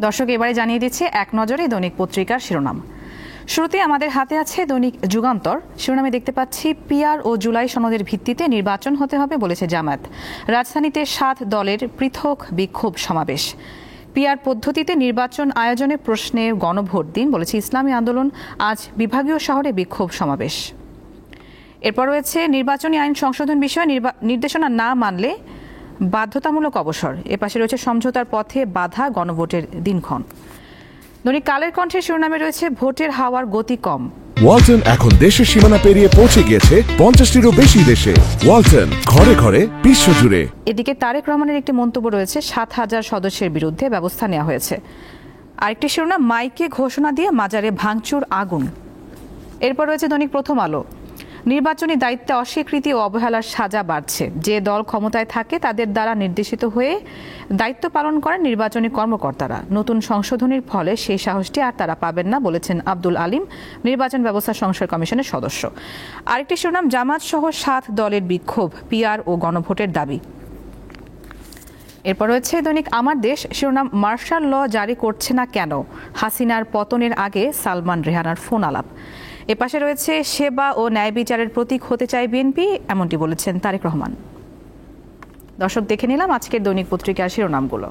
দর্শক, এবারে জানিয়ে দিচ্ছে এক নজরে দৈনিক পত্রিকার শিরোনাম। শুরুতে আমাদের হাতে আছে দৈনিক যুগান্তর। শিরোনামে দেখতে পাচ্ছি, পিআর ও জুলাই সনদের ভিত্তিতে নির্বাচন হতে হবে বলেছে জামায়াত। রাজধানীতে 7 দলের পৃথক বিক্ষোভ সমাবেশ। পিআর পদ্ধতিতে নির্বাচন আয়োজনের প্রশ্নে গণভোট দিন বলেছে ইসলামী আন্দোলন। আজ বিভাগীয় শহরে বিক্ষোভ সমাবেশ। এরপর রয়েছে নির্বাচনী আইন সংশোধন বিষয়ে নির্দেশনা না মানলে বাধ্যতামূলক অবসর। এপাশে রয়েছে সমঝোতার পথে বাধা গণভোটের দিনক্ষণ। দৈনিক কালের কণ্ঠের শিরোনামে রয়েছে ভোটের হাওয়ার গতি কম। ওয়ালটন এখন দেশের সীমানা পেরিয়ে পৌঁছে গিয়েছে 50টিরও বেশি দেশে। ওয়ালটন, ঘরে ঘরে বিশ্বজুড়ে। এদিকে তারেক রহমানের একটি মন্তব্য রয়েছে, 7,000 সদস্যের বিরুদ্ধে ব্যবস্থা নেওয়া হয়েছে। আরেকটি শিরোনাম, মাইকে ঘোষণা দিয়ে মাজারে ভাঙচুর আগুন। এরপর রয়েছে দৈনিক প্রথম আলো। নির্বাচনী দায়িত্বে অস্বীকৃতি ও অবহেলার সাজা বাড়ছে। যে দল ক্ষমতায় থাকে তাদের দ্বারা নির্দেশিত হয়ে দায়িত্ব পালন করেন নির্বাচনী কর্মকর্তারা। নতুন সংশোধনীর ফলে সেই সাহসটি আর তারা পাবেন না বলেছেন আব্দুল আলিম, নির্বাচন ব্যবস্থা সংস্কার কমিশনের সদস্য। আরেকটি শিরোনাম, জামাত সহ 7 দলের বিক্ষোভ, পিআর ও গণভোটের দাবি। এরপর রয়েছে দৈনিক আমার দেশ। শিরোনাম, মার্শাল ল জারি করছে না কেন? হাসিনার পতনের আগে সালমান রেহানার ফোন আলাপ। এপাশে রয়েছে সেবা ও ন্যায় বিচারের প্রতীক হতে চায় বিএনপি, এমনটি বলেছেন তারেক রহমান। দর্শক, দেখে নিলাম আজকের দৈনিক পত্রিকার শিরোনামগুলো।